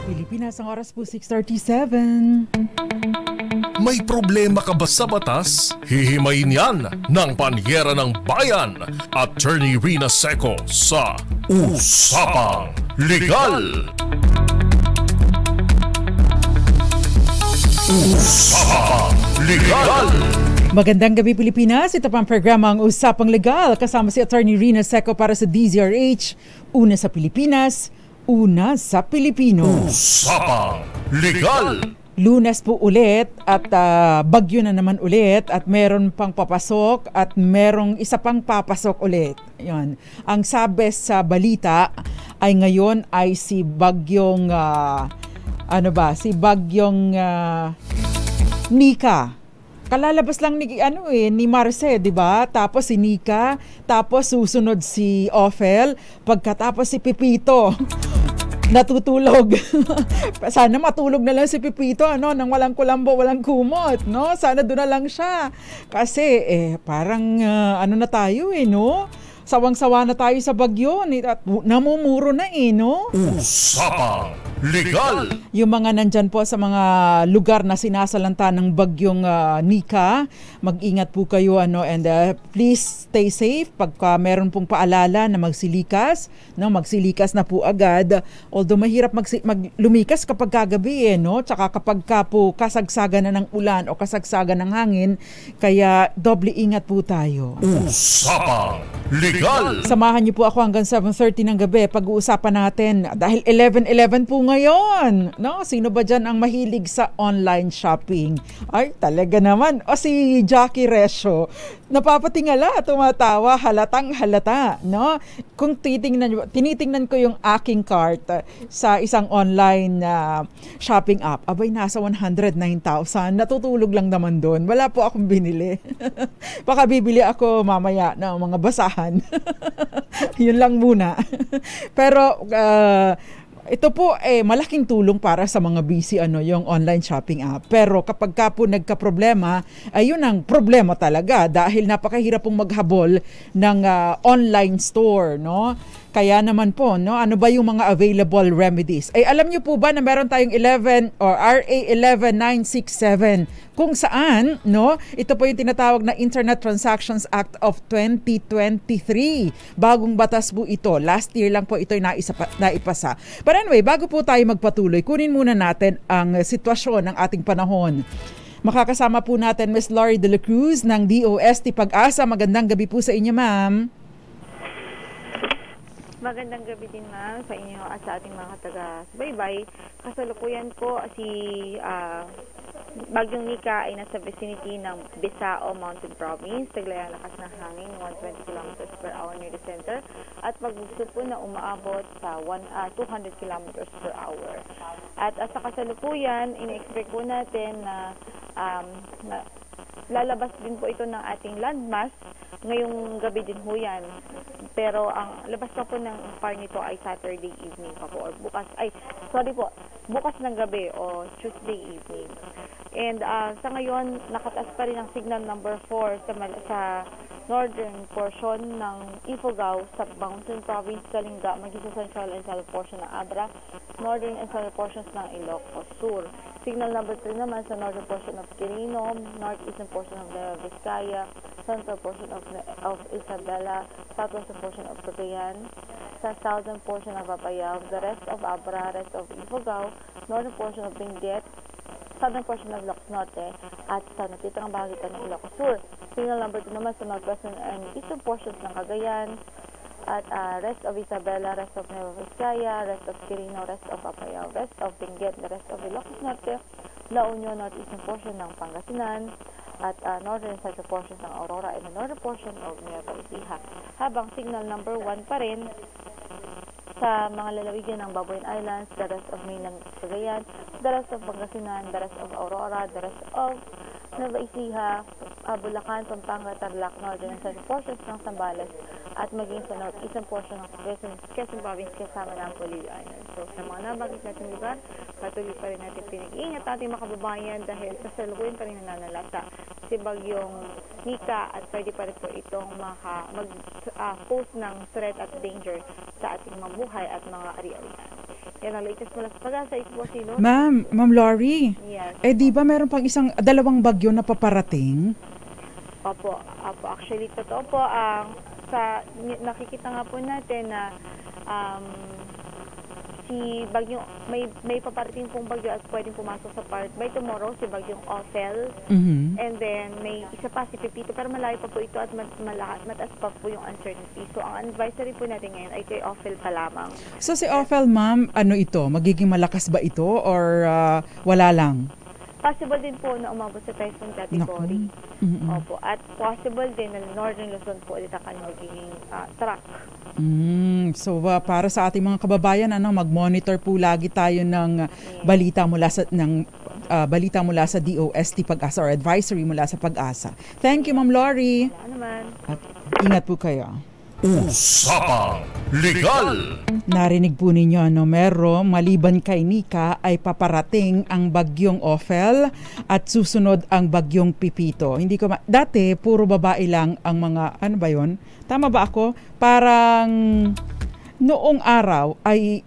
Pilipinas, ang oras po 6:37. May problema ka ba sa batas? Hihimayin yan ng Panyera ng Bayan, Attorney Rina Seco sa Usapang Legal. Usapang Legal. Magandang gabi Pilipinas, ito pang programa ang Usapang Legal kasama si Attorney Rina Seco para sa DZRH. Una sa Pilipinas, una sa Pilipino. Usapang Legal. Lunes po ulit at bagyo na naman ulit at meron pang papasok at merong isa pang papasok ulit. Yan. Ang sabi sa balita ay ngayon ay si bagyong si bagyong Nika. Kalalabas lang ni Marce, 'di ba? Tapos si Nika, tapos susunod si Ophel, pagkatapos si Pipito. Natutulog. Sana matulog na lang si Pipito, nang walang kulambo, walang kumot, no? Sana doon na lang siya. Kasi parang na tayo, no? Sawang-sawa na tayo sa bagyo at namumuro na, no? Usapang Legal. Yung mga nandyan po sa mga lugar na sinasalanta ng bagyong Nika, mag-ingat po kayo, and please stay safe. Pagka meron pong paalala na magsilikas, magsilikas na po agad. Although mahirap lumikas kapag kagabi, tsaka kapag po kasagsagan na ng ulan o kasagsagan ng hangin, kaya doble ingat po tayo. Usapang Legal. Samahan niyo po ako hanggang 7:30 ng gabi. Pag-uusapan natin dahil 11:11 po ngayon. No, sino ba diyan ang mahilig sa online shopping? Ay, talaga naman. O si Jackie napapatingala, tumatawa, halatang halata, no? Kung tinitingnan ko yung aking cart sa isang online shopping app, abay nasa 109,000. Natutulog lang naman doon. Wala po akong binili. Baka bibili ako mamaya ng mga basahan. Yun lang muna. Pero ito po malaking tulong para sa mga busy yung online shopping app. Pero kapag po nagka-problema, ayun ang problema talaga dahil napakahirap pong maghabol ng online store, no? Kaya naman po, ano ba yung mga available remedies? Alam niyo po ba na meron tayong RA 11967 kung saan, ito po yung tinatawag na Internet Transactions Act of 2023. Bagong batas po ito. Last year lang po ito naipasa. But anyway, bago po tayo magpatuloy, kunin muna natin ang sitwasyon ng ating panahon. Makakasama po natin Ms. Laurie De La Cruz ng DOST Pag-asa. Magandang gabi po sa inyo, ma'am. Magandang gabi din, ma'am, sa inyo at sa ating mga taga-subaybay. Kasalukuyan po si Bagyong Nika ay nasa vicinity ng Bisao Mountain Province. Taglay ang lakas ng hangin, 120 km per hour near the center. At pagbugso po na umaabot sa 200 km per hour. At sa kasalukuyan, ina-expect po natin na lalabas din po ito ng ating landmass ngayong gabi din ho yan. Pero ang labas pa po ng far nito ay Saturday evening pa po or bukas ng gabi o Tuesday evening. And sa ngayon, nakataas pa rin ang signal number 4 sa northern portion ng Ifugao sa Mountain Province, Kalinga, maging sa central and southern portion ng Abra, northern and southern portions ng Ilocos Sur. Signal number 3 naman sa northern portion of Quirino, northeastern portion of Nueva Vizcaya, central portion of Isabela, southwestern portion of Cagayan, sa southern portion of Apayao, the rest of Abra, rest of Ifugao, northern portion of Benguet, southern portion of Ilocos Norte, at sa natitirang bahagi ng Ilocos Sur. Signal number 2 naman sa northwestern and eastern portions ng Cagayan, at rest of Isabela, rest of Nueva Vizcaya, rest of Quirino, rest of Apayao, rest of Benguet, the rest of Ilocos Norte, La Union, northeastern portion ng Pangasinan, at northern and central portions ng Aurora and the northern portion of Nueva Ecija. Habang signal number 1 pa rin sa mga lalawigan ng Babuyan Islands, the rest of mainland Cagayan, the rest of Pangasinan, the rest of Aurora, the rest of Nueva Ecija, Bulacan, Pampanga, Tarlac, northern and central portions ng Zambales, at maging sa northeastern portion ng Quezon Province kasama ng Polillo Island. So sa mga nabanggit natin lugar, patuloy pa rin natin pinag-iingat ating mga kababayan dahil kasalukuyan pa rin nananalasa si Bagyong Nika at pwede pa rin po itong mag-pose ng threat at danger sa ating mabuhay at mga ari-arian. Yan ang latest mula sa Pag-asa. Ma'am Lori, Yes. di ba meron pang dalawang bagyo na paparating? Opo. Actually, totoo po. Nakikita nga po natin na si Bagyong, may paparating pong bagyo at pwedeng pumasok sa part by tomorrow, si Bagyong Ophel. And then, may isa pa si Pepito, pero malayo pa po ito at mataas pa po yung uncertainty. So, ang advisory po natin ngayon ay kay Ophel pa lamang. So, si Ophel, ma'am, ano ito? Magiging malakas ba ito or wala lang? Possible din po na umabot sa typhoon category. Opo. At possible din na Northern Luzon po ulit ang magiging track. So para sa ating mga kababayan, mag-monitor po lagi tayo ng balita mula sa DOST Pag-asa or advisory mula sa Pag-asa. Thank you, Ma'am Lori. Wala naman. At ingat po kayo. Usapang Legal. Narinig po ninyo, maliban kay Nika ay paparating ang bagyong Ophel at susunod ang bagyong Pepito. Dati puro babae lang ang mga, ano ba yun? Tama ba ako? Parang noong araw ay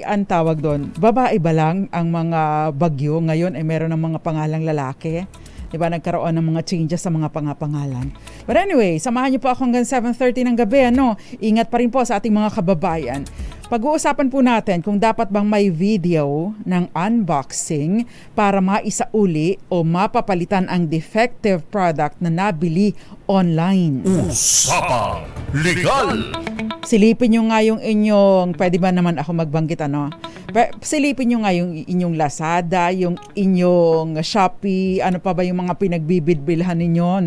ang tawag doon, babae ba lang ang mga bagyo? Ngayon ay meron ng mga pangalang lalaki. Diba, nagkaroon ng mga changes sa mga pangalan. But anyway, samahan niyo po ako hanggang 7:30 ng gabi. Ingat pa rin po sa ating mga kababayan. Pag-uusapan po natin kung dapat bang may video ng unboxing para maisauli o mapapalitan ang defective product na nabili online. Usapang Legal. Silipin nyo nga yung inyong, pwede ba naman ako magbanggit silipin nyo nga yung inyong Lazada, yung inyong Shopee, ano pa ba yung mga pinagbibidbilhan ninyo,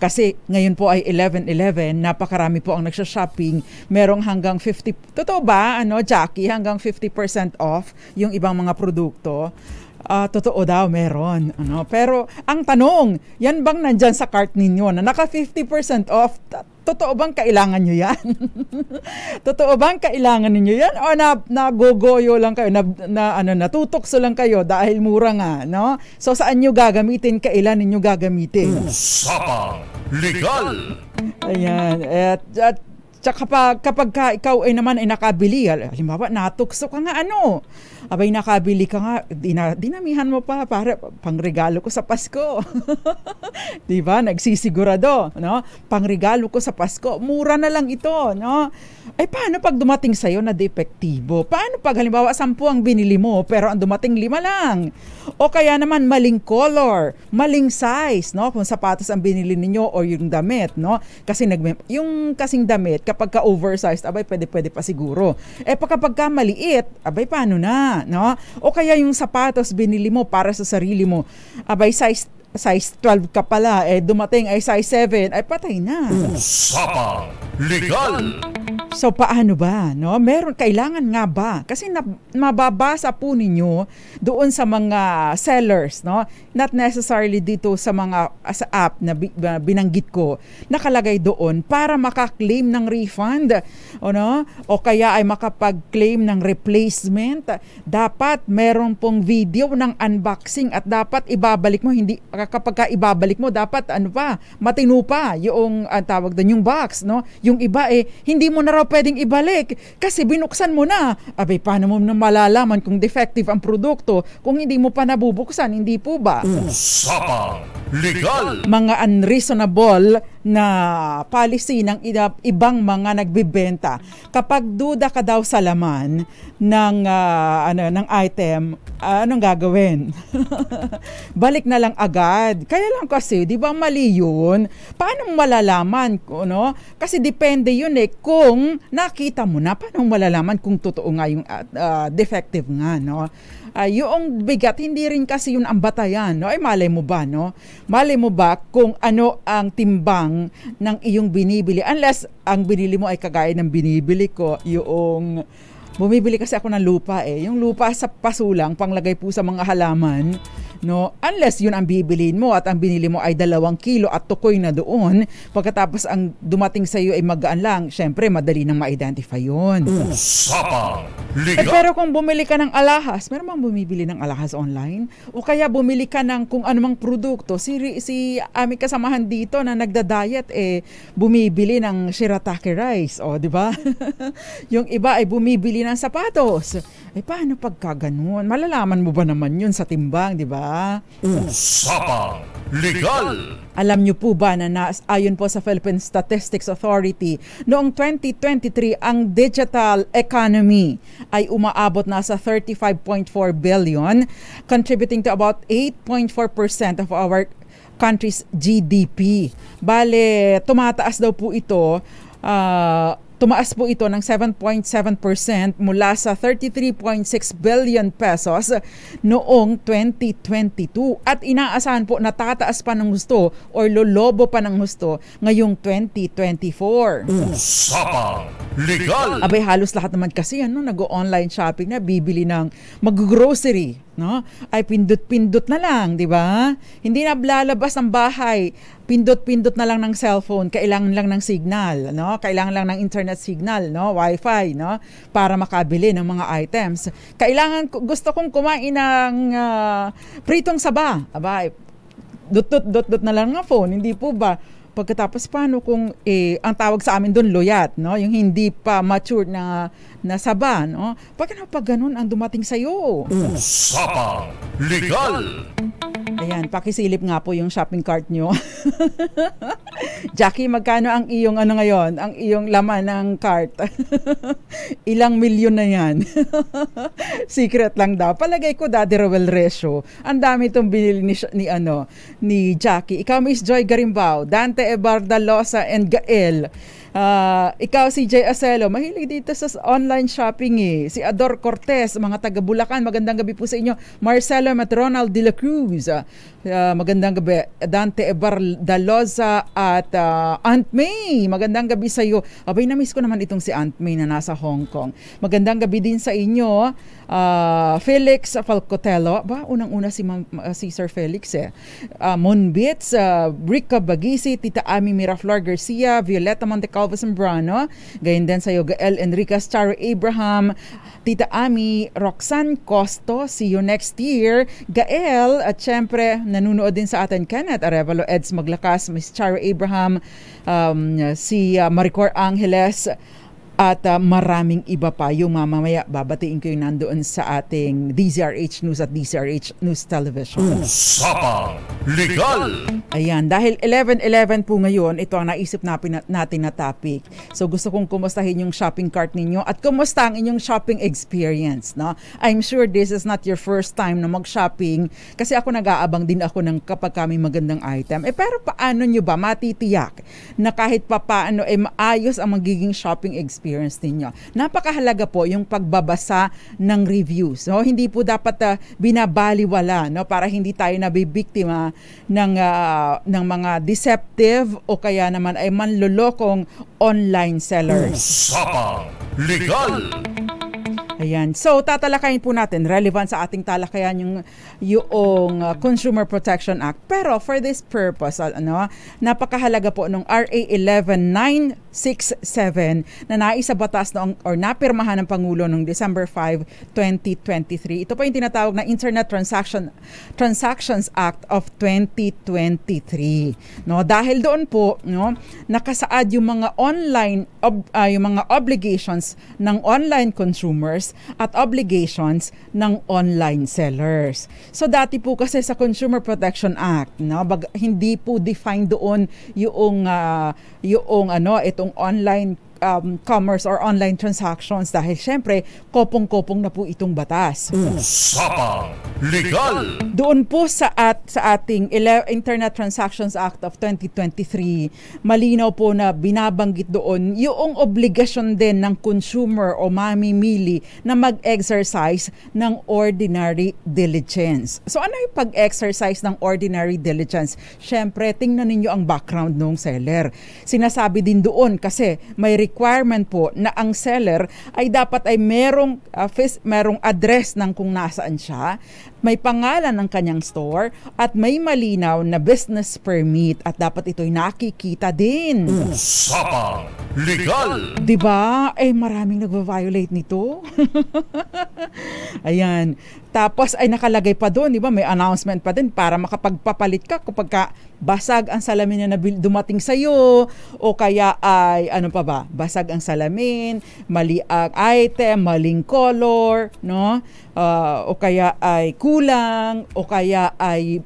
Kasi ngayon po ay 11/11, napakarami po ang nagsha-shopping, merong hanggang 50, totoo ba, Jackie, hanggang 50% off yung ibang mga produkto. Totoo daw, meron. Pero ang tanong, yan bang nandyan sa cart ninyo na naka 50% off? Totoo bang kailangan nyo yan? Totoo bang kailangan ninyo yan? O nagogoyo lang kayo, natutokso lang kayo dahil mura nga, So saan nyo gagamitin? Kailan ninyo gagamitin? Usapang Legal. Ayan. At kapag ikaw ay naman ay nakabili, halimbawa natukso ka nga abay nakabili ka nga, dinamihan mo pa para pangregalo ko sa Pasko. Diba? Nagsisigurado, pangregalo ko sa Pasko, mura na lang ito, Ay paano pag dumating sa'yo na depektibo? Paano pag halimbawa 10 ang binili mo pero ang dumating 5 lang? O kaya naman maling color, maling size, kung sapatos ang binili ninyo o yung damit, Kasi yung kasing damit kapag ka oversized, abay pwede pa siguro. Kapag ka maliit, abay paano na, O kaya yung sapatos binili mo para sa sarili mo, abay size 12 ka pala, dumating ay size 7, ay patay na. Usapang Legal. So paano ba? Kailangan nga ba? Kasi mababasa po ninyo doon sa mga sellers, not necessarily dito sa mga sa app na binanggit ko, nakalagay doon para makaklaim ng refund, o kaya ay makapag-claim ng replacement. Dapat meron pong video ng unboxing at dapat ibabalik mo, hindi kapag ibabalik mo dapat matino pa yung tawag doon yung box, Yung iba hindi mo na raw pwedeng ibalik kasi binuksan mo na. Abay, paano mo na malalaman kung defective ang produkto kung hindi mo pa nabubuksan, hindi po ba? Usapang Legal. Mga unreasonable na policy ng ibang mga nagbibenta. Kapag duda ka daw sa laman ng item, anong gagawin? Balik na lang agad. Kaya lang kasi, di ba mali yun? Paano malalaman? Kasi depende yun kung nakita mo na, paano malalaman kung totoo nga yung defective nga, yung bigat, hindi rin kasi yun ang batayan, Ay malay mo ba, Malay mo ba kung ano ang timbang ng iyong binibili? Unless ang binili mo ay kagaya ng binibili ko, yung bumibili kasi ako ng lupa Yung lupa sa pasulang, panglagay po sa mga halaman. No, unless yun ang bibilin mo at ang binili mo ay 2 kilo at tukoy na doon, pagkatapos ang dumating sa iyo ay magaan lang, syempre madali nang ma-identify yun. Usapang Liga. Pero kung bumili ka ng alahas, meron bang bumibili ng alahas online? O kaya bumili ka ng kung anumang produkto, si aming kasamahan dito na nagda-diet bumibili ng shirataki rice, di ba? Yung iba ay bumibili ng sapatos. Paano pagka ganun? Malalaman mo ba naman yun sa timbang, di ba? Usapang Legal. Alam niyo po ba na ayon po sa Philippine Statistics Authority, noong 2023 ang digital economy ay umaabot na sa 35.4 billion, contributing to about 8.4% of our country's GDP. Bale, tumataas daw po ito, tumaas po ito ng 7.7% mula sa 33.6 billion pesos noong 2022 at inaasahan po na tataas pa ng husto or lolobo pa ng husto ngayong 2024. Usapang Legal. Abay, halos lahat naman kasi nag-online shopping na, bibili ng mag-grocery, ay pindot-pindot na lang, di ba? Hindi na lalabas ng bahay, pindot-pindot na lang ng cellphone, kailangan lang ng signal, kailangan lang ng internet signal, wifi, para makabili ng mga items. Gusto kong kumain ng pritong saba, abay, dot na lang ng phone, hindi po ba? Pagkatapos paano kung ang tawag sa amin doon loyat, yung hindi pa mature na saba, pag ganun ang dumating sa iyo. Usapang Legal. Ayan, pakisilip nga po yung shopping cart nyo. Jackie, magkano ang iyong ngayon? Ang iyong laman ng cart? Ilang milyon na yan? Secret lang daw. Palagay ko, Daddy Rowell Resyo. Ang dami itong binili ni Jackie. Ikaw, Miss Joy Garimbao, Dante Ebardalosa and Gael. Ikaw, si Jay Acelo, mahilig dito sa online shopping Si Ador Cortez, mga taga Bulacan, magandang gabi po sa inyo. Marcelo at Ronald de la Cruz, magandang gabi. Dante Ebardalosa at Aunt May, magandang gabi sa iyo. Abay, na-miss ko naman itong si Aunt May na nasa Hong Kong. Magandang gabi din sa inyo. Felix Falcotello, unang-una si Sir Felix Monbits, Rica Bagisi, Tita Ami Miraflor Garcia, Violeta Montecalvo Zambrano, gayon din sa iyo Gael Enriquez, Charo Abraham, Tita Ami, Roxanne Costo, see you next year. Gael, at syempre nanunood din sa atin Kenneth Arevalo, Eds Maglakas, Miss Charo Abraham, si Maricor Angeles, at maraming iba pa. Yung mamamaya, babatiin ko yung nandoon sa ating DZRH News at DZRH News Television. Usapang Legal. Ayan, dahil 11:11 po ngayon, ito ang naisip natin na topic. So gusto kong kumustahin yung shopping cart ninyo at kumusta ang inyong shopping experience. I'm sure this is not your first time na mag-shopping kasi ako nag-aabang din ako ng kapag kami magandang item. Pero paano nyo ba matitiyak na kahit paano maayos ang magiging shopping experience ninyo? Napakahalaga po yung pagbabasa ng reviews. Hindi po dapat binabaliwala para hindi tayo nabibiktima ng mga deceptive o kaya naman ay manlolokong online sellers. Usapang Legal. Ayan. So, tatalakayin po natin, relevant sa ating talakayan yung Consumer Protection Act. Pero for this purpose, napakahalaga po nung RA 11967 na naisabatas or napirmahan ng Pangulo noong December 5, 2023. Ito po yung tinatawag na Internet Transactions Act of 2023. Dahil doon po, nakasaad yung mga yung mga obligations ng online consumers at obligations ng online sellers. So dati po kasi sa Consumer Protection Act, hindi po defined doon yung itong online commerce or online transactions dahil syempre kopong-kopong na po itong batas. Usapang Legal. Doon po sa ating Internet Transactions Act of 2023, malinaw po na binabanggit doon yung obligasyon din ng consumer o mamimili na mag-exercise ng ordinary diligence. So ano yung pag-exercise ng ordinary diligence? Syempre, tingnan ninyo ang background ng seller. Sinasabi din doon kasi may requirement po na ang seller ay dapat ay merong address ng kung nasaan siya, may pangalan ng kanyang store, at may malinaw na business permit, at dapat ito'y nakikita din. Usapang Legal! Diba? Maraming nagva-violate nito. Ayan. Tapos ay nakalagay pa doon, di ba? May announcement pa din para makapagpapalit ka kapag basag ang salamin na dumating sa'yo, o kaya ay, basag ang salamin, mali ang item, maling color, no? O kaya ay kulang, o kaya ay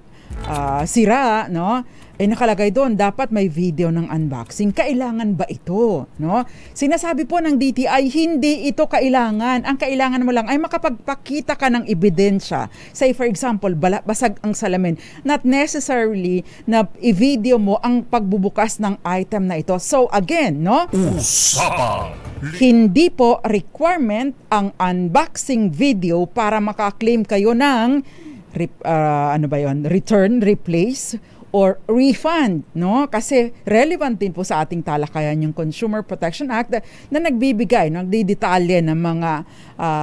sira, no? Nakalagay doon, dapat may video ng unboxing. Kailangan ba ito? No? Sinasabi po ng DTI, hindi ito kailangan. Ang kailangan mo lang ay makapagpakita ka ng ebidensya. Say for example, basag ang salamin. Not necessarily na i-video mo ang pagbubukas ng item na ito. So again, no? Usapang Hindi po requirement ang unboxing video para makaklaim kayo ng return, replace, or refund, no? Kasi relevant din po sa ating talakayan yung Consumer Protection Act na nagdidetalye ng mga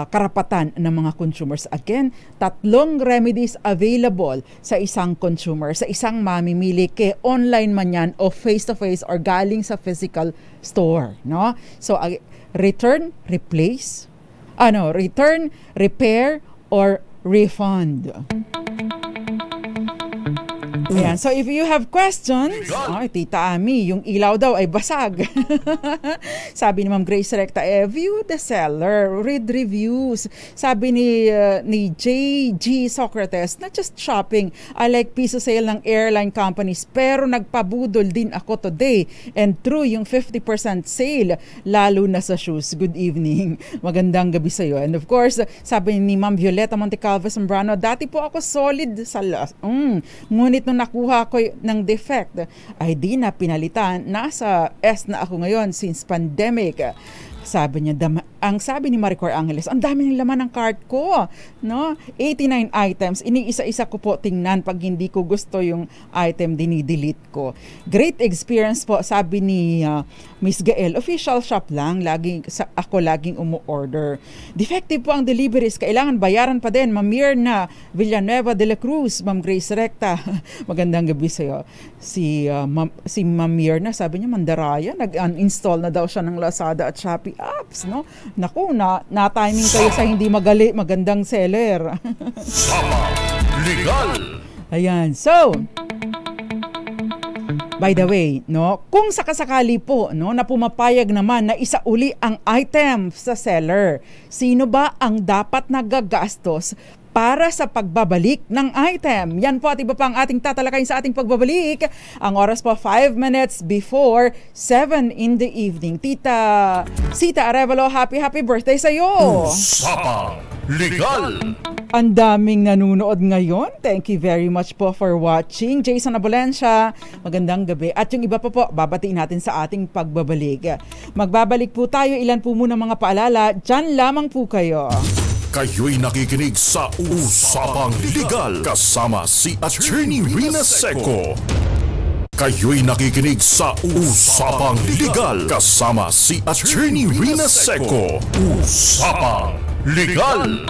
karapatan ng mga consumers. Again, 3 remedies available sa isang consumer, sa isang mamimili, online man yan o face-to-face or galing sa physical store, no? So, return, replace, return, repair, or refund. Ayan. So if you have questions, Tita Ami, yung ilaw daw ay basag. Sabi ni Ma'am Grace Recta, view the seller, read reviews. Sabi ni JG Socrates, not just shopping, I like piso sale ng airline companies, pero nagpabudol din ako today. And true, yung 50% sale, lalo na sa shoes. Good evening. Magandang gabi sa iyo. And of course, sabi ni Ma'am Violeta Montecalvo Zambrano, dati po ako solid sa ngunit nung nakuha ko ng defect ay di na pinalitan. Nasa S na ako ngayon since pandemic. Sabi niya, ang sabi ni Maricor Angeles, ang dami ng laman ng cart ko, no? 89 items, iniisa-isa ko po tingnan, pag hindi ko gusto yung item, dinidelete ko. Great experience po, sabi ni Miss Gael, official shop lang, ako laging umu-order. Defective po ang deliveries, kailangan bayaran pa din. Ma'am Mirna Villanueva de la Cruz, Ma'am Grace Recta, magandang gabi sa'yo. Si Ma'am Mirna, sabi niya, mandaraya, nag-uninstall na daw siya ng Lazada at Shopee apps, no? Naku, na-timing kayo sa hindi magandang seller. Legal! Ayan, so, by the way, no, kung sakasakali po, no, na pumapayag naman na isauli ang item sa seller, sino ba ang dapat nagagastos para sa pagbabalik ng item? Yan po at iba pa ang ating tatalakayin sa ating pagbabalik. Ang oras po 5 minutes before 7 in the evening. Tita Sita Arevalo, happy birthday sa iyo. Usapang Legal! Ang daming nanonood ngayon. Thank you very much po for watching. Jason Abalencia, magandang gabi. At yung iba pa po, babatiin natin sa ating pagbabalik. Magbabalik po tayo. Ilan po muna mga paalala. Diyan lamang po kayo. Kayo'y nakikinig sa Usapang Legal kasama si Attorney Rina Seco. Kayo'y nakikinig sa Usapang Legal kasama si Attorney Rina Seco. Usapang Legal!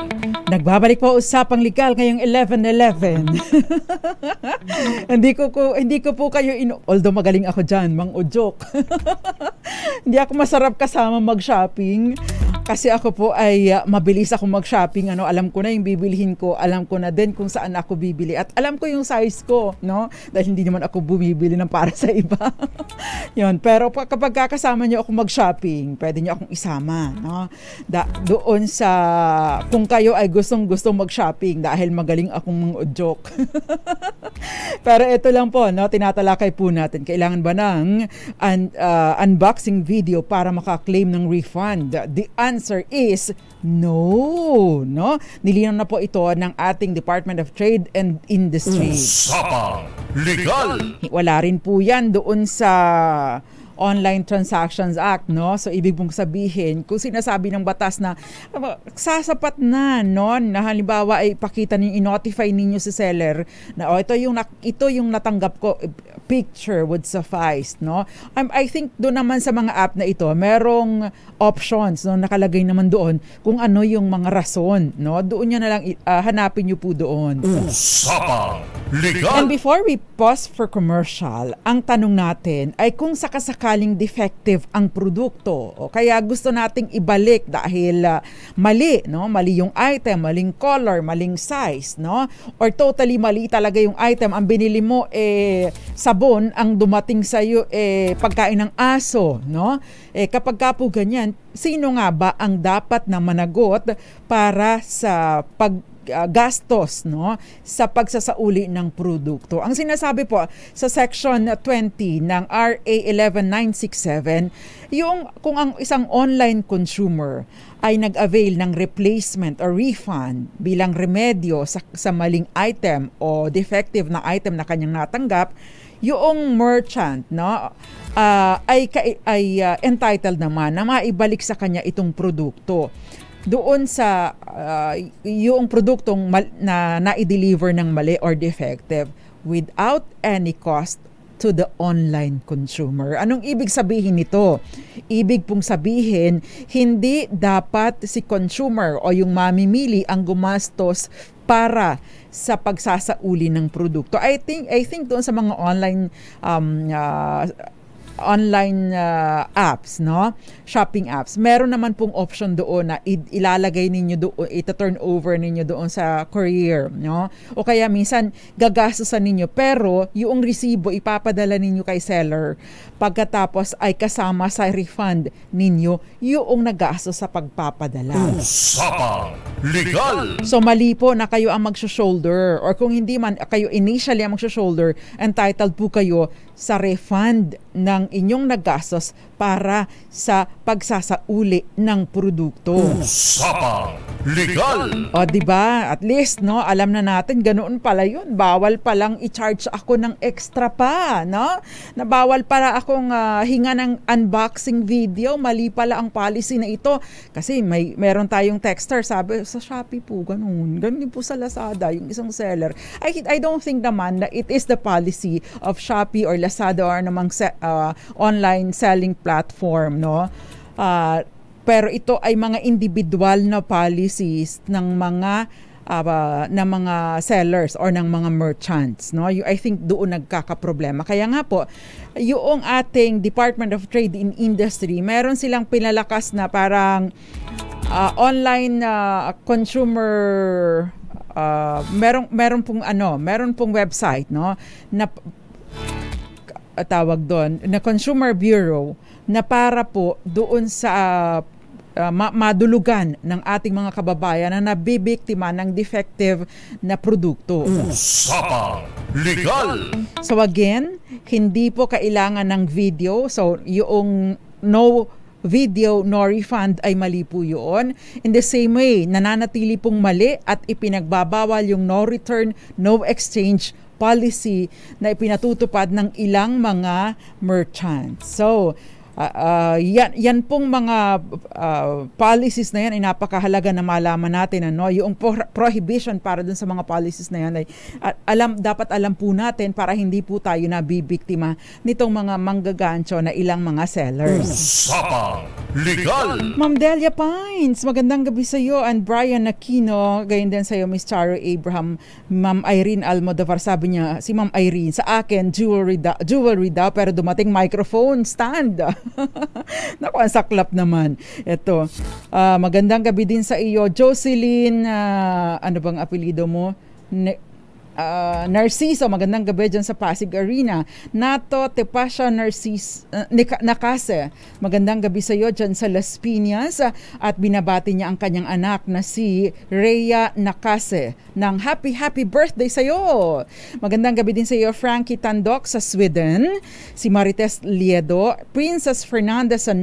Nagbabalik po Usapang Legal ngayong 11:11. Hindi ko po kayo although magaling ako diyan, Mang Ujok. Hindi ako masarap kasama mag-shopping. Kasi ako po ay mabilis ako mag-shopping. Alam ko na yung bibilihin ko. Alam ko na din kung saan ako bibili. At alam ko yung size ko, no? Dahil hindi naman ako bumibili ng para sa iba. Yun. Pero kapag kakasama niyo ako mag-shopping, pwede niyo akong isama, no? Doon sa, kung kayo ay gustong mag-shopping dahil magaling akong mang-joke. Pero ito lang po, no? Tinatalakay po natin. Kailangan ba ng unboxing video para makaklaim ng refund? The answer is no. Nilinaw na po ito ng ating Department of Trade and Industry. Usapang Legal! Wala rin po yan doon sa Online Transactions Act, no? So ibig mong sabihin, kung sinasabi ng batas na sasapat na, no, na halimbawa ay ipakita ninyo, i-notify ninyo si seller na ito yung natanggap ko, picture would suffice, no? I think doon naman sa mga app na ito, merong options, no, nakalagay naman doon kung ano yung mga rason, no? Doon niyo na lang hanapin niyo po doon. Usapang Legal. And before we pause for commercial, ang tanong natin ay kung sakasakaling defective ang produkto o kaya gusto nating ibalik dahil mali, no? Mali yung item, maling color, maling size, no? Or totally mali talaga yung item, ang binili mo sabon, ang dumating sa iyo pagkain ng aso, no? Kapag ka po ganyan, sino nga ba ang dapat na managot para sa gastos, no, sa pagsasauli ng produkto? Ang sinasabi po sa Section 20 ng RA 11967, yung kung ang isang online consumer ay nag-avail ng replacement or refund bilang remedyo sa maling item o defective na item na kanyang natanggap, yung merchant, no, ay entitled naman na maibalik sa kanya itong produkto doon sa yung produktong na i-deliver ng mali or defective without any cost to the online consumer. Anong ibig sabihin nito? Ibig pong sabihin, hindi dapat si consumer o yung mamimili ang gumastos para sa pagsasauli ng produkto. I think doon sa mga online apps, no, shopping apps, meron naman pong option doon na ilalagay ninyo doon, ita-turn over ninyo doon sa courier, no, o kaya minsan gagastosan ninyo pero yung resibo ipapadala ninyo kay seller pagkatapos ay kasama sa refund ninyo yung nagastos sa pagpapadala. Usapang Legal. So mali po na kayo ang magsho-shoulder, or kung hindi man kayo initially ang magsho-shoulder, entitled po kayo sa refund ng inyong nagastos para sa pagsasauli ng produkto. Usapang Legal. O diba? At least, no, alam na natin ganoon pala yun. Bawal palang i-charge ako ng extra pa, no? Na bawal para akong hinga ng unboxing video. Mali pala ang policy na ito. Kasi meron tayong texter, sabi sa Shopee po, ganoon. Ganun po sa Lazada, yung isang seller. I don't think naman na it is the policy of Shopee or Lazada or namang online selling platform, no? Pero ito ay mga individual na policies ng mga sellers or ng mga merchants, no? I think doon nagkakaproblema. Kaya nga po, yung ating Department of Trade and Industry, meron silang pinalakas na parang online consumer meron pong website, no, na tawag doon na Consumer Bureau na para po doon sa madulugan ng ating mga kababayan na nabibiktima ng defective na produkto. Usapang Legal. So again, hindi po kailangan ng video. So yung no video, no refund ay mali po yun. In the same way, nananatili pong mali at ipinagbabawal yung no return, no exchange policy na ipinatutupad ng ilang mga merchants. So, yan pong mga policies na yan ay napakahalaga na malaman natin, ano, yung prohibition para dun sa mga policies na yan ay dapat alam po natin para hindi po tayo nabibiktima nitong mga manggagancho na ilang mga sellers. Usapang Legal. Ma'am Delia Pines, magandang gabi sa iyo, and Brian Aquino, gayon din sa iyo Miss Charo Abraham. Ma'am Irene Almodovar, sabi niya, si Ma'am Irene, sa akin jewelry daw pero dumating microphone stand. Naku, ang saklap naman. Ito, magandang gabi din sa iyo, Jocelyn, ano bang apelido mo? Narciso, magandang gabi dyan sa Pasig Arena. Nato Tepasha Nakase, magandang gabi sa iyo dyan sa Las Piñas, at binabati niya ang kanyang anak na si Rhea Nakase ng happy birthday sa iyo. Magandang gabi din sa iyo, Frankie Tandok sa Sweden, si Marites Liedo, Princess Fernandez sa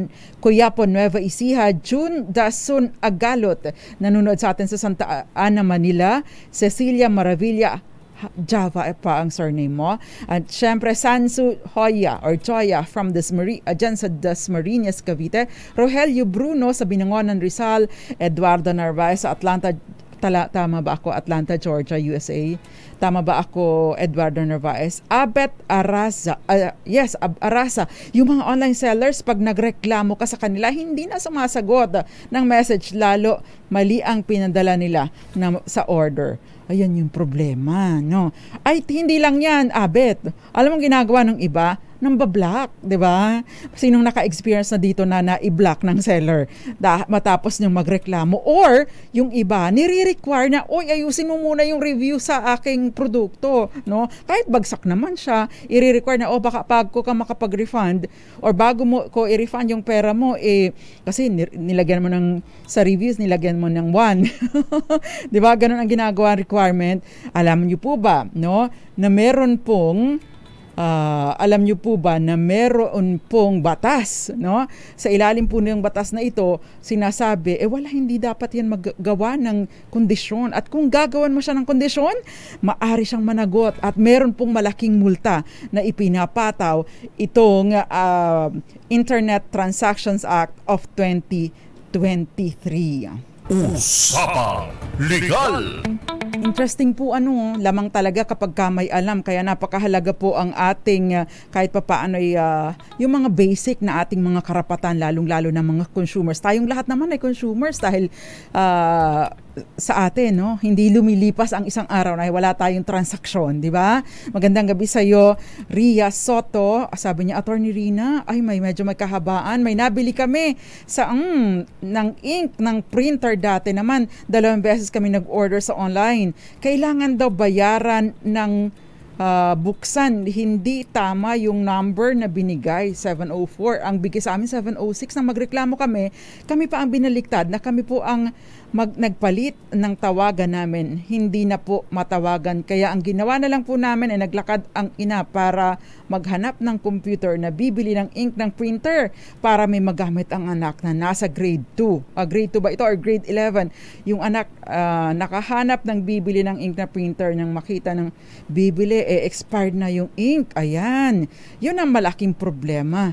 Coyapo, Nueva Ecija, June Dasun Agalot, nanonood sa atin sa Santa Ana, Manila, Cecilia Maravilla Java pa ang surname mo. At syempre, Sansu Hoya or Choya from dyan sa Dasmariñas, Cavite. Rogelio Bruno sa Binangonan, Rizal. Eduardo Narvaez sa Atlanta. Tama ba ako? Atlanta, Georgia, USA. Tama ba ako, Eduardo Narvaez? Abet Arasa. Arasa. Yung mga online sellers, pag nagreklamo ka sa kanila, hindi na sumasagot ng message. Lalo, mali ang pinadala nila sa order. Ayan yung problema, no? Ay, hindi lang yan, Abet. Alam mo ginagawa ng iba? Nang bablock, di ba? Sinong naka-experience na dito na na-i-block ng seller matapos niyang magreklamo? Or, yung iba, nire-require na, ayusin mo muna yung review sa aking produkto, no? Kahit bagsak naman siya, i-require na, baka bago ka makapag-refund or bago mo ko i-refund yung pera mo, kasi nilagyan mo sa reviews, nilagyan mo ng 1. Di ba? Ganun ang ginagawa requirement. Alam niyo po ba, no? Na meron pong alam niyo po ba na meron pong batas, no? Sa ilalim po ng batas na ito, sinasabi, hindi dapat yan maggawa ng kondisyon. At kung gagawan mo siya ng kondisyon, maari siyang managot. At meron pong malaking multa na ipinapataw itong Internet Transactions Act of 2023. Usapang Legal. Interesting po lamang talaga kapag may alam, kaya napakahalaga po ang ating kahit papaano yung mga basic na ating mga karapatan, lalong-lalo ng mga consumers. Tayong lahat naman ay consumers dahil sa atin, no? Hindi lumilipas ang isang araw na wala tayong transaksyon, di ba? Magandang gabi sa iyo, Ria Soto. Sabi niya, Attorney Rina, medyo may kahabaan. May nabili kami ng ink, ng printer dati naman. 2 beses kami nag-order sa online. Kailangan daw bayaran ng buksan. Hindi tama yung number na binigay, 704. Ang bigay sa amin, 706. Nang magreklamo kami pa ang binaliktad na kami po ang nagpalit ng tawagan namin. Hindi na po matawagan. Kaya ang ginawa na lang po namin ay naglakad ang ina para maghanap ng computer na bibili ng ink ng printer para may magamit ang anak na nasa grade 2. Grade 2 ba ito or grade 11? Yung anak nakahanap ng bibili ng ink na printer nang makita ng bibili, expired na yung ink. Ayan. Yun ang malaking problema.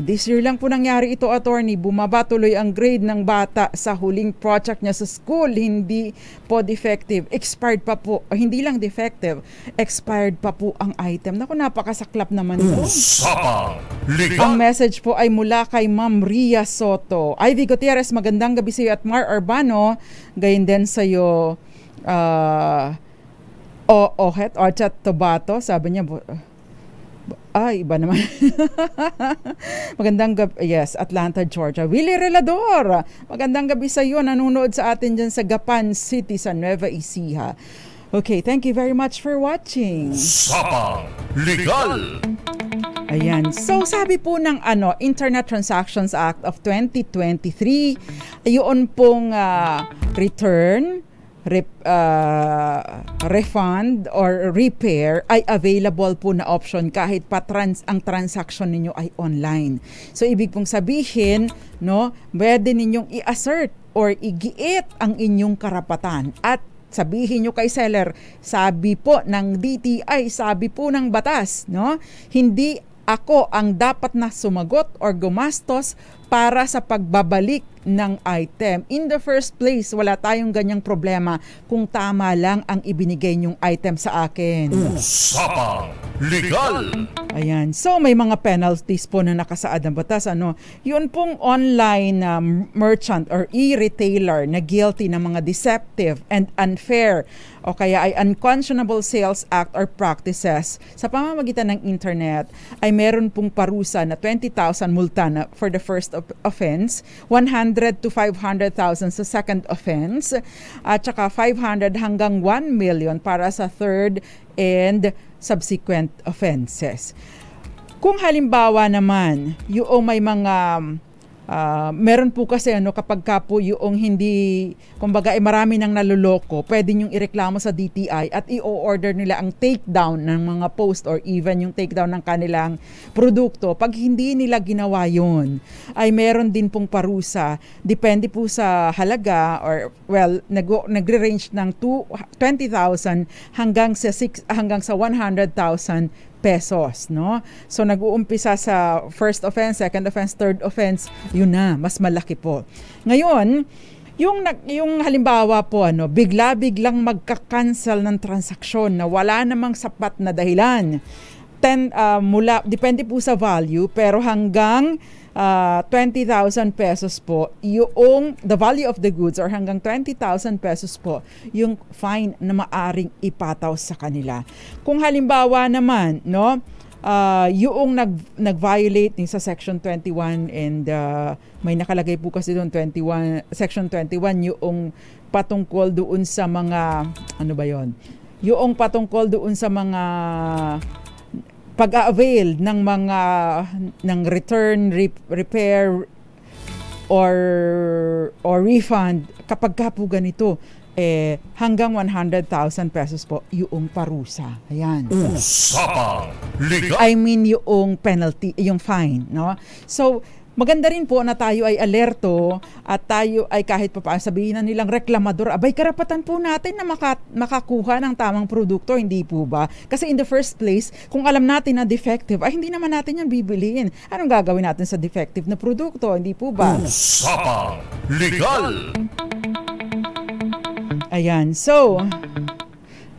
This year lang po nangyari ito, attorney. Bumaba tuloy ang grade ng bata sa huling project niya sa school. Hindi po defective. Expired pa po. Hindi lang defective. Expired pa po ang item. Naku, napakasaklap naman ito. Usapang Legal. Ang message po ay mula kay Ma'am Ria Soto. Ivy Gutierrez, magandang gabi sa iyo at Mar Urbano. Gayon din sa iyo, Ohet, Orchat Tobato. Sabi niya, iba naman. Magandang gabi. Yes, Atlanta, Georgia. Willie Relador. Magandang gabi sa iyo. Nanonood sa atin dyan sa Gapan City sa Nueva Ecija. Okay, thank you very much for watching. Usapang Legal. Ayan. So, sabi po ng Internet Transactions Act of 2023, yun pong return, refund or repair ay available po na option kahit pa ang transaction ninyo ay online. So ibig pong sabihin, no, pwede ninyong i-assert or igiit ang inyong karapatan at sabihin nyo kay seller, sabi po ng DTI, sabi po ng batas, no, hindi ako ang dapat na sumagot or gumastos para sa pagbabalik ng item. In the first place, wala tayong ganyang problema kung tama lang ang ibinigay nyong item sa akin. Usapang Legal. Ayan. So, may mga penalties po na nakasaad ng batas. Yun pong online merchant or e-retailer na guilty ng mga deceptive and unfair o kaya ay unconscionable sales act or practices sa pamamagitan ng internet ay meron pong parusa na 20,000 multa na for the first offense, 100 to 500,000 sa second offense, at saka 500 hanggang 1 million para sa third and subsequent offenses. Kung halimbawa naman, yung may mga meron po kasi kapag ka po yung hindi, kumbaga marami nang naluloko, pwede niyong ireklamo sa DTI at i-order nila ang takedown ng mga post or even yung takedown ng kanilang produkto. Pag hindi nila ginawa yun, ay meron din pong parusa. Depende po sa halaga or nagre-range ng 20,000 hanggang sa 100,000 pesos, no? So nag-uumpisa sa first offense, second offense, third offense, yun na, mas malaki po. Ngayon, yung halimbawa po bigla-biglang magka-cancel ng transaksyon na wala namang sapat na dahilan. Depende po sa value, pero hanggang 20,000 pesos po yung the value of the goods, or hanggang 20,000 pesos po yung fine na maaring ipataw sa kanila. Kung halimbawa naman yung nag-violate sa section 21 and may nakalagay po kasi doon section 21 yung patungkol doon sa mga yung patungkol doon sa mga pag-avail ng return, repair or refund kapag ka po ganito hanggang 100,000 pesos po yung parusa. Ayan. Usapang Legal. I mean yung penalty, yung fine, no? So maganda rin po na tayo ay alerto at tayo ay kahit pa paano sabihin na nilang reklamador, abay karapatan po natin na makakuha ng tamang produkto, hindi po ba? Kasi in the first place, kung alam natin na defective, ay hindi naman natin yan bibiliin. Anong gagawin natin sa defective na produkto, hindi po ba? Usapang Legal. Ayan, so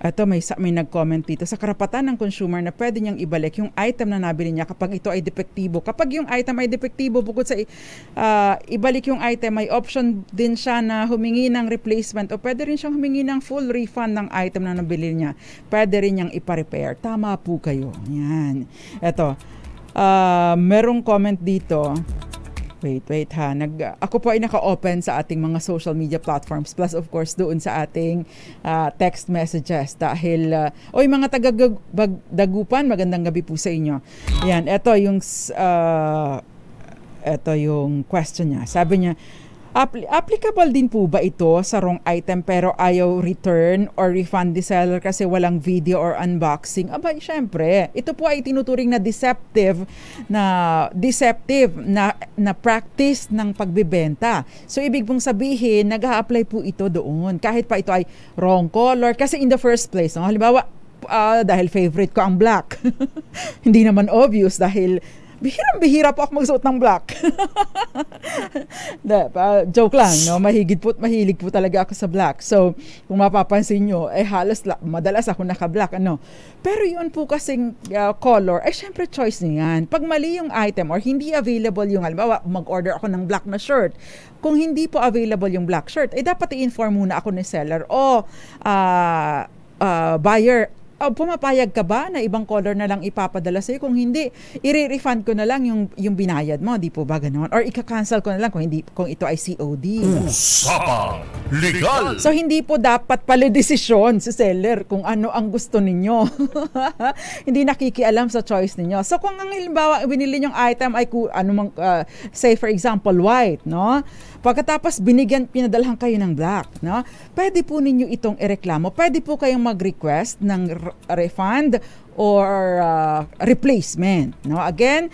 ito may nag-comment dito sa karapatan ng consumer na pwede niyang ibalik yung item na nabili niya kapag ito ay depektibo. Kapag yung item ay depektibo, bukod sa ibalik yung item, may option din siya na humingi ng replacement o pwede rin siyang humingi ng full refund ng item na nabili niya. Pwede rin niyang ipa-repair. Tama po kayo. Yan. Ito, merong comment dito. Wait ha. Ako po ay naka-open sa ating mga social media platforms plus of course doon sa ating text messages dahil mga taga-Dagupan, magandang gabi po sa inyo. Yan, ito yung question niya. Sabi niya, applicable din po ba ito sa wrong item pero ayaw return or refund the seller kasi walang video or unboxing? Abay, syempre, ito po ay tinuturing na deceptive na practice ng pagbebenta. So, ibig pong sabihin, nag-a-apply po ito doon. Kahit pa ito ay wrong color. Kasi in the first place, halimbawa, dahil favorite ko ang black. Hindi naman obvious dahil bihirang-bihira po ako magsuot ng black. Joke lang, no? Mahilig po talaga ako sa black. So, kung mapapansin nyo, madalas ako naka-black, Pero yun po kasing color, syempre choice niyan. Pag mali yung item or hindi available yung, halimbawa, mag-order ako ng black na shirt. Kung hindi po available yung black shirt, dapat i-inform muna ako ni seller, buyer, pumapayag ka ba na ibang color na lang ipapadala sa'yo? Kung hindi, i-refund ko na lang yung binayad mo, di po ba ganoon? Or ika-cancel ko na lang kung ito ay COD. Usapang Legal. So, hindi po dapat pala desisyon si seller kung ano ang gusto ninyo. Hindi nakikialam sa choice ninyo. So, kung ang halimbawa, binili nyong item ay say for example, white, no? Pagkatapos pinadalhan kayo ng black, no? Pwede po ninyo itong ireklamo. Pwede po kayong mag-request ng refund or replacement, no? Again,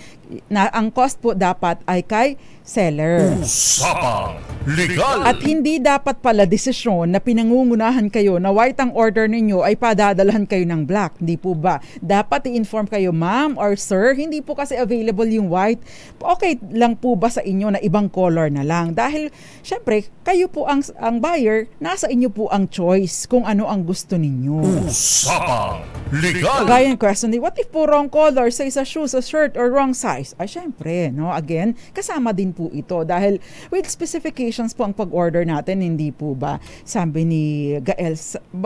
ang cost po dapat ay kay seller. Usapang Legal. At hindi dapat pala desisyon na pinangungunahan kayo na white ang order ninyo ay padadalhan kayo ng black. Hindi po ba? Dapat i-inform kayo, ma'am or sir, hindi po kasi available yung white. Okay lang po ba sa inyo na ibang color na lang? Dahil, syempre, kayo po ang buyer, nasa inyo po ang choice kung ano ang gusto ninyo. Usapang Legal. Gaya ng question, what if po wrong color, say sa shoes, sa shirt, or wrong size? Ay, syempre, no? Again, kasama din po ito dahil with specifications po ang pag-order natin, hindi po ba? Sabi ni Gael,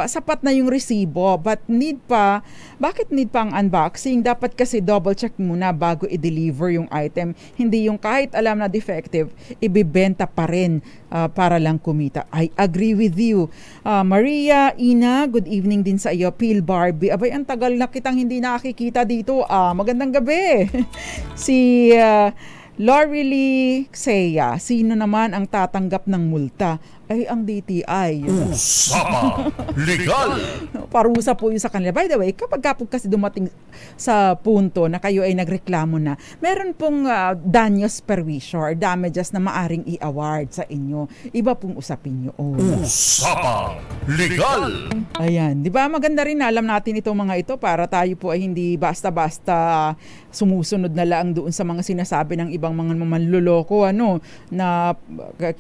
sapat na yung resibo but bakit need pa ang unboxing? Dapat kasi double check muna bago i-deliver yung item. Hindi yung kahit alam na defective, ibibenta pa rin para lang kumita. I agree with you. Maria, Ina, good evening din sa iyo. Peel Barbie, abay ang tagal na kitang hindi nakikita dito. Magandang gabi. Si Lorely Xeya, sino naman ang tatanggap ng multa? Ay, ang DTI. Usapang Legal! Parusa po yun sa kanila. By the way, kapag po kasi dumating sa punto na kayo ay nagreklamo na, meron pong daños perjuicio or damages na maaring i-award sa inyo. Iba pong usapin nyo. Usapang Legal! Ayan. Di ba maganda rin na alam natin itong mga ito para tayo po ay hindi basta-basta sumusunod na lang doon sa mga sinasabi ng ibang mga manluloko na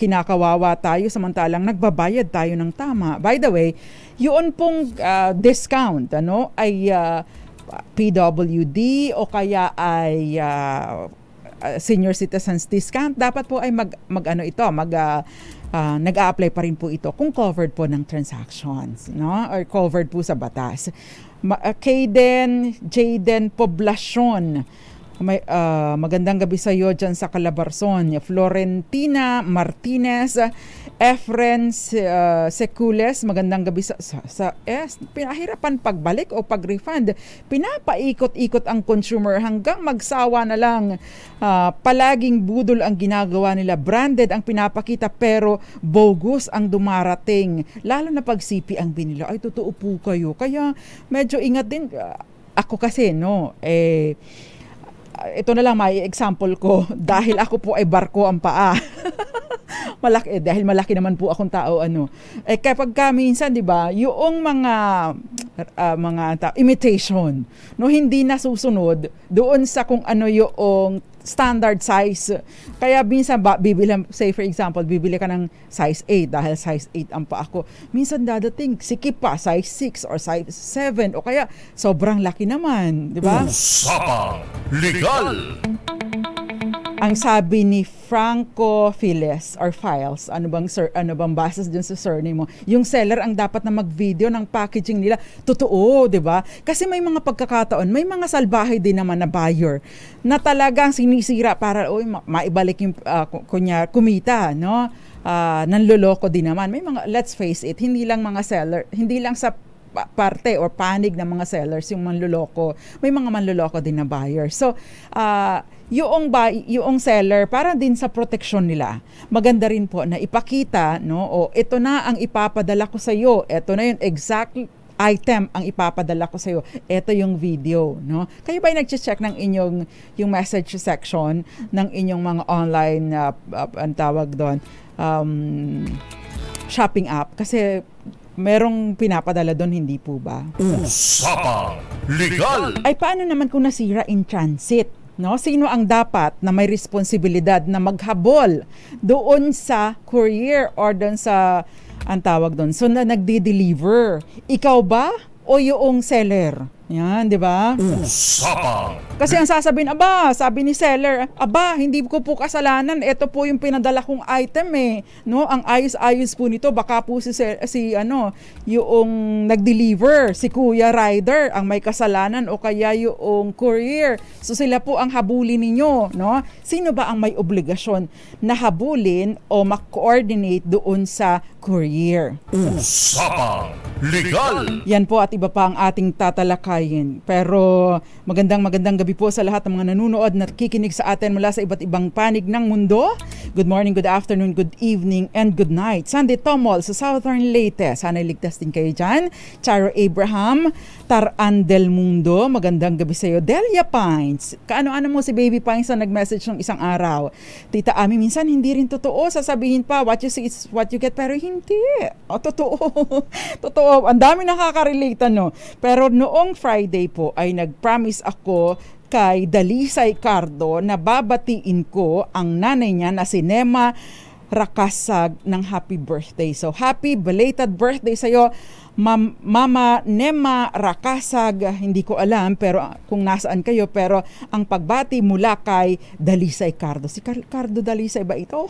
kinakawawa tayo samantalang nagbabayad tayo ng tama. By the way, yun pong discount ay PWD o kaya ay senior citizens discount, dapat po ay nag-a-apply pa rin po ito kung covered po ng transactions, or covered po sa batas. Jaden Poblacion, magandang gabi sa iyo dyan sa Calabarzon. Florentina Martinez, Efren Secules, magandang gabi sa pinahirapan pagbalik o pag-refund. Pinapaikot-ikot ang consumer hanggang magsawa na lang. Palaging budol ang ginagawa nila. Branded ang pinapakita pero bogus ang dumarating. Lalo na pag CP ang binila. Ay, totoo po kayo. Kaya medyo ingat din. Ako kasi, ito na lang may example ko. Dahil ako po ay barko ang paa. Dahil malaki naman po akong tao kapag minsan 'di ba yung mga imitation hindi nasusunod doon sa kung ano yung standard size. Kaya minsan say for example, bibili ka ng size 8 dahil size 8 ang paa ko. Minsan dadating sikip pa size 6 or size 7 o kaya sobrang laki naman, 'di ba? Usapang Legal! Ang sabi ni Franco Files or Files, ano bang basis dun sa surname mo? Yung seller ang dapat na mag-video ng packaging nila. Totoo, 'di ba? Kasi may mga pagkakataon, may mga salbahe din naman na buyer na talagang sinisira para maibalik yung kumita, nanloloko din naman. May mga, let's face it, hindi lang mga seller, hindi lang sa parte or panig ng mga sellers yung manloloko. May mga manloloko din na buyer. So, yung seller, para din sa proteksyon nila, maganda rin po na ipakita, ito na ang ipapadala ko sa iyo. Ito na yung exact item ang ipapadala ko sa iyo. Ito yung video, Kayo ba nag-check ng yung message section ng inyong mga online ang tawag doon, shopping app? Kasi merong pinapadala doon, hindi po ba? Usapang Legal! Ay, paano naman kung nasira in transit? Sino ang dapat na may responsibilidad na maghabol doon sa courier or doon sa, ang tawag doon, so na nagde-deliver? Ikaw ba o yung seller? Yan, di ba? Usapang! Kasi ang sasabihin, sabi ni seller, hindi ko po kasalanan. Ito po yung pinadala kong item Ang ayos-ayos po nito, baka po yung nag-deliver, si Kuya Rider ang may kasalanan o kaya yung courier. So sila po ang habulin ninyo, Sino ba ang may obligasyon na habulin o mag-coordinate doon sa courier? Usapang Legal! Yan po at iba pa ang ating tatalakayin. Pero magandang gabi po sa lahat ng mga nanonood na kikinig sa atin mula sa iba't ibang panig ng mundo. Good morning, good afternoon, good evening, and good night. Sandy Tomol sa Southern Leyte. Sana ligtas din kayo dyan. Charo Abraham, Taran del Mundo. Magandang gabi sa iyo. Delia Pines. Kaano-ano mo si Baby Pines na nag-message ng isang araw. Tita Ami, minsan hindi rin totoo. Sasabihin pa, what you see is what you get. Pero hindi. Totoo. Totoo. Ang dami nakaka-relate, Pero noong Friday po ay nag-promise ako kay Dalisay Cardo na babatiin ko ang nanay niya na si Nema Rakasag ng happy birthday. So happy belated birthday sa iyo, Mama Nema Rakasag. Hindi ko alam pero kung nasaan kayo, pero ang pagbati mula kay Dalisay Cardo. Si Cardo Dalisay ba ito?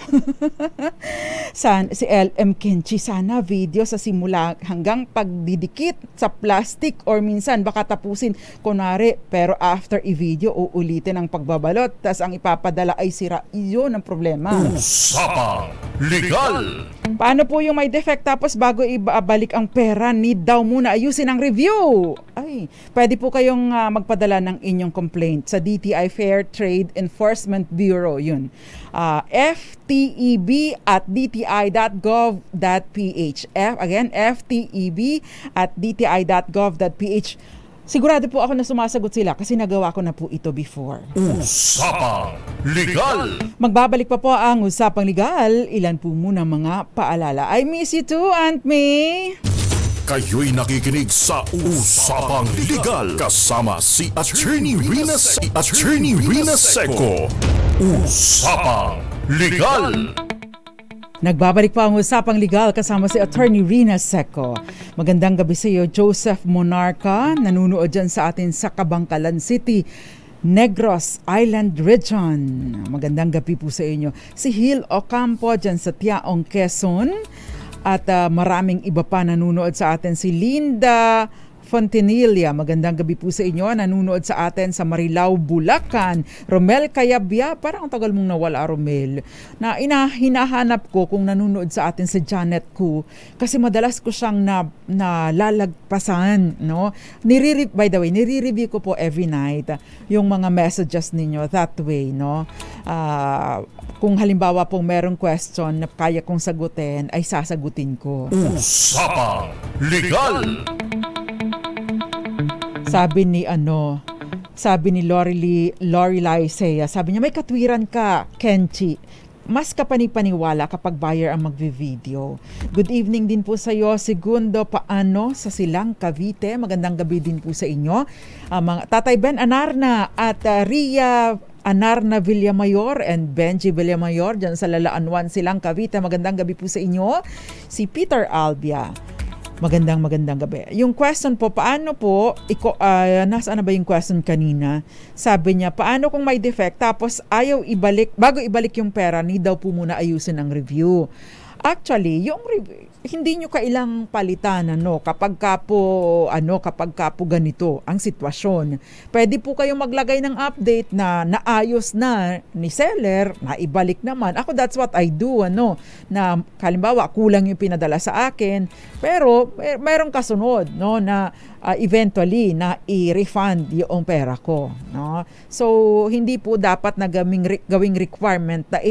Si LM Kenchi, sana video sa simula hanggang pagdidikit sa plastic or minsan baka tapusin kunwari, pero after i-video uulitin ang pagbabalot tas ang ipapadala ay sira. Iyon ang problema. Usapang Legal! Paano po yung may defect tapos bago ibalik ang pera, need daw muna ayusin ang review? Ay, pwede po kayong magpadala ng inyong complaint sa DTI Fair Trade Enforcement Bureau. Yun. fteb@dti.gov.ph. Again, fteb@dti.gov.ph. Sigurado po ako na sumasagot sila kasi nagawa ko na po ito before. Usapang Legal! Magbabalik pa po ang Usapang Legal. Ilan po muna mga paalala. I miss you too, Aunt May! Kayo'y nakikinig sa Usapang Legal kasama si Attorney Rina Seco. Usapang Legal! Nagbabalik pa ang Usapang Legal kasama si Attorney Rina Seco. Magandang gabi sa iyo, Joseph Monarca. Nanunood dyan sa atin sa Kabangkalan City, Negros Island Region. Magandang gabi po sa inyo. Si Hil Ocampo dyan sa Tiaong, Quezon. At maraming iba pa nanunood sa atin. Si Linda Fontenilla, magandang gabi po sa inyo. Nanunood sa atin sa Marilao, Bulacan. Romel Cayabia, parang tagal mong nawala, Romel. Na hinahanap ko kung nanunood sa atin sa Janet Ku. Kasi madalas ko siyang nalalagpasan. No? By the way, nire-review ko po every night yung mga messages ninyo that way. No? Kung halimbawa pong merong question na kaya kong sagutin, ay sasagutin ko. Usapang Legal! Sabi ni Lorelai Seya, sabi niya, may katwiran ka, Kenchi. Mas kapanipaniwala kapag buyer ang magvi-video. Good evening din po sa iyo, Segundo Paano sa Silang, Cavite. Magandang gabi din po sa inyo. Tatay Ben Anarna at Ria Anarna Villamayor and Benji Villamayor dyan sa Lalaan 1 Silang, Cavite. Magandang gabi po sa inyo. Si Peter Albia. Magandang gabi. Yung question po, paano po, nasaan na ba yung question kanina? Sabi niya, paano kung may defect tapos ayaw ibalik, bago ibalik yung pera, need daw po muna ayusin ang review. Actually, yung hindi nyo kailang palitan kapag ka po ganito ang sitwasyon. Pwede po kayong maglagay ng update na naayos na ni seller, na ibalik naman. Ako, that's what I do, na halimbawa kulang yung pinadala sa akin, pero mayroong kasunod, na eventually na i-refund yung pera ko, So hindi po dapat na gawing requirement na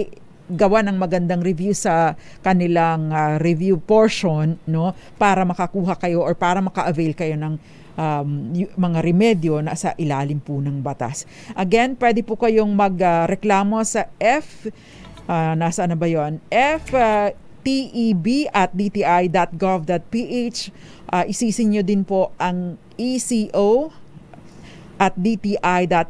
gawa ng magandang review sa kanilang review portion, para makakuha kayo or para maka-avail kayo ng mga remedyo na sa ilalim po ng batas. Again, pwede po kayong magreklamo sa nasaan na ba yun? fteb@dti.gov.ph. Isisin nyo din po ang ECO at dti.gov.ph.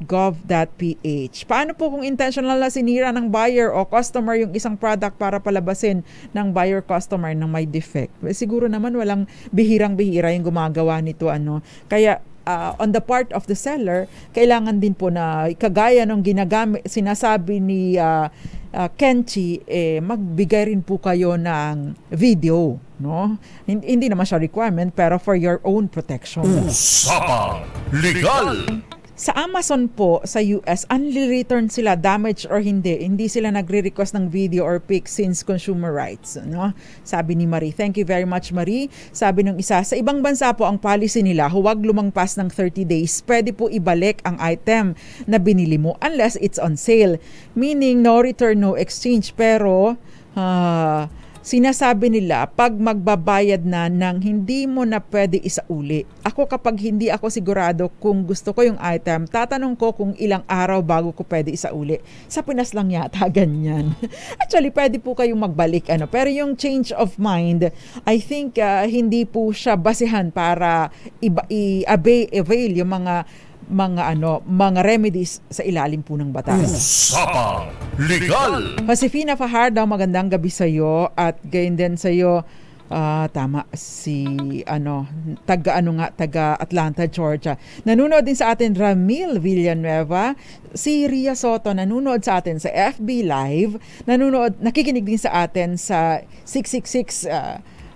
Paano po kung intentional na sinira ng buyer o customer yung isang product para palabasin ng buyer-customer ng may defect? Siguro naman walang bihirang-bihira yung gumagawa nito. Kaya on the part of the seller, kailangan din po na kagaya ng sinasabi ni Kenchi, magbigay rin po kayo ng video. Hindi naman siya requirement, pero for your own protection. Usapang Legal! Sa Amazon po, sa US, unli-return sila, damage or hindi sila nagre-request ng video or pic since consumer rights. Sabi ni Marie. Thank you very much, Marie. Sabi ng isa, sa ibang bansa po, ang policy nila, huwag lumangpas ng 30 days. Pwede po ibalik ang item na binili mo unless it's on sale. Meaning, no return, no exchange. Pero, sinasabi nila, pag magbabayad na ng hindi mo na pwede isauli. Ako, kapag hindi ako sigurado kung gusto ko yung item, tatanong ko kung ilang araw bago ko pwede isauli. Sa Pinas lang yata ganyan. Actually, pwede po kayong magbalik. Pero yung change of mind, I think hindi po siya basihan para i-avail yung mga remedies sa ilalim po ng batas. Usapang Legal! Josefina Fajardo, magandang gabi sa iyo at gayon din sa iyo. Tama si taga Atlanta, Georgia. Nanunood din sa atin Ramil Villanueva, si Ria Soto nanunood sa atin sa FB Live, nakikinig din sa atin sa 666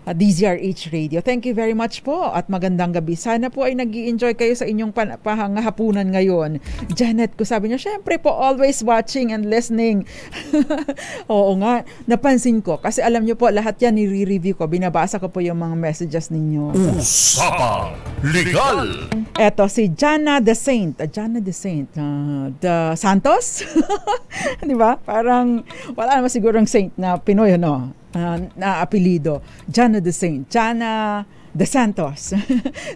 DZRH Radio. Thank you very much po at magandang gabi. Sana po ay nag-i-enjoy kayo sa inyong pahangahapunan ngayon. Janet ko sabi niya, syempre po always watching and listening. Oo nga, napansin ko kasi alam niyo po lahat yan nire-review ko. Binabasa ko po yung mga messages ninyo. Usapang Legal! Eto si Jana the Saint. The Santos? Di ba? Parang wala naman sigurong saint na Pinoy, na apelido. Jana the Saint. Jana the Santos.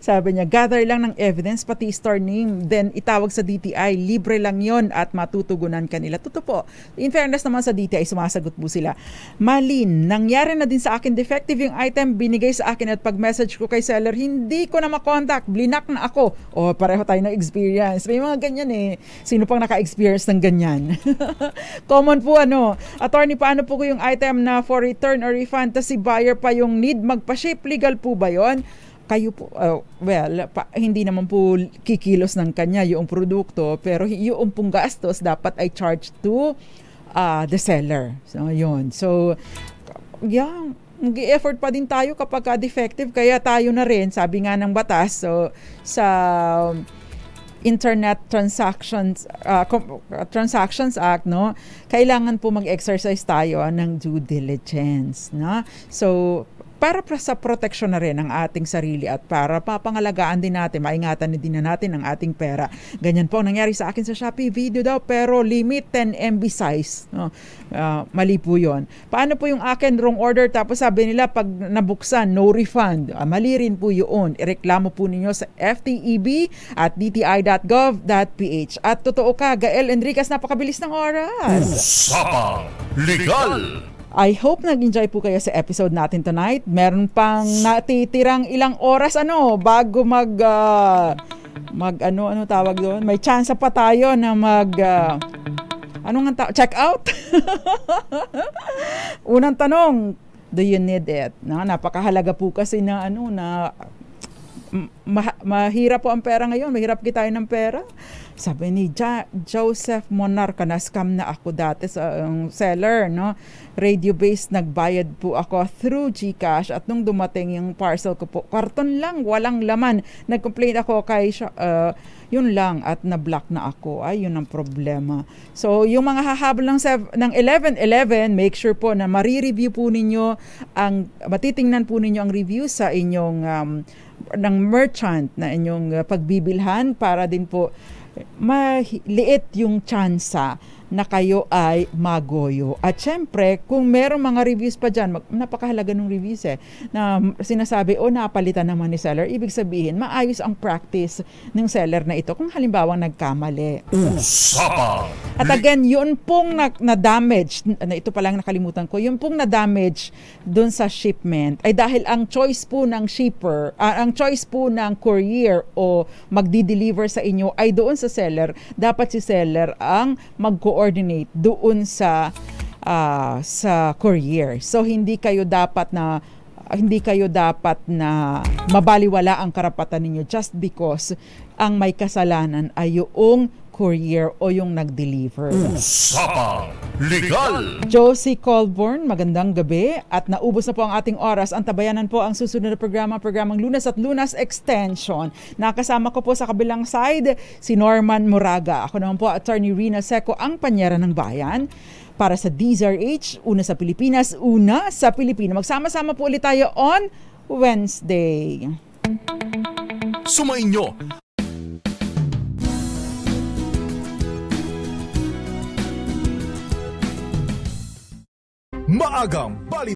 Sabi niya, gather lang ng evidence, pati store name, then itawag sa DTI. Libre lang yon at matutugunan kanila. Totoo po. In fairness naman sa DTI, sumasagot po sila. Malin, nangyari na din sa akin, defective yung item, binigay sa akin at pag-message ko kay seller, hindi ko na makontakt, blinak na ako. O, pareho tayo ng experience. May mga ganyan eh. Sino pang naka-experience ng ganyan? Common po attorney, paano po ko yung item na for return or refund, tas si buyer pa yung need magpa-ship, legal po ba yun? Kayo po, hindi naman po kikilos ng kanya yung produkto, pero yung pong gastos dapat ay charged to the seller. So, yun. So, nag-i-effort pa din tayo kapag defective, kaya tayo na rin, sabi nga ng batas, so, sa Internet Transactions Act, kailangan po mag-exercise tayo ng due diligence. So, para sa protection na rin ng ating sarili at para papangalagaan din natin, maingatan din na natin ang ating pera. Ganyan po ang nangyari sa akin sa Shopee video daw, pero limit 10 MB size. Mali po yun. Paano po yung akin wrong order tapos sabi nila pag nabuksan, no refund? Mali rin po yun. Ireklamo po ninyo sa FTEB at dti.gov.ph. At totoo ka, Gael Enriquez, napakabilis ng oras. Usapang Legal! I hope nag-enjoy po kayo sa episode natin tonight. Meron pang natitirang ilang oras bago ano tawag doon. May chance pa tayo na check out. Unang tanong, do you need it? Napakahalaga po kasi na mahirap po ang pera ngayon. Mahirap kitain ng pera. Sabi ni Joseph Monarca, na-scam na ako dati sa seller, radio-based, nagbayad po ako through GCash at nung dumating yung parcel ko po, karton lang, walang laman. Nag-complain ako kay yun lang at na-block na ako. Ay, yun ang problema. So, yung mga hahabol ng 11-11, make sure po na marireview po ninyo matitingnan po ninyo ang review sa inyong ng merchant na inyong pagbibilhan para din po maliit yung tsansa na kayo ay magoyo. At syempre, kung merong mga reviews pa dyan, napakahalaga ng reviews na sinasabi, napalitan naman ni seller, ibig sabihin, maayos ang practice ng seller na ito kung halimbawa nagkamali. Usapang! At again, yun pong na-damage, ito palang nakalimutan ko, yun pong na-damage dun sa shipment ay dahil ang choice po ng shipper, ang choice po ng courier o magdi-deliver sa inyo ay doon sa seller. Dapat si seller ang mag-coordinate doon sa courier. So hindi kayo dapat na mabaliwala ang karapatan ninyo just because ang may kasalanan ay yung courier o yung nag-deliver. Usapang Legal! Josie Colborn, magandang gabi at naubos na po ang ating oras. Antabayanan po ang susunod na programang Lunas at Lunas Extension. Nakasama ko po sa kabilang side si Norman Moraga. Ako naman po, Attorney Rina Seco, ang panyera ng bayan. Para sa DZRH, una sa Pilipinas, una sa Pilipino. Magsama-sama po ulit tayo on Wednesday. Sumainyo! Maagang balik!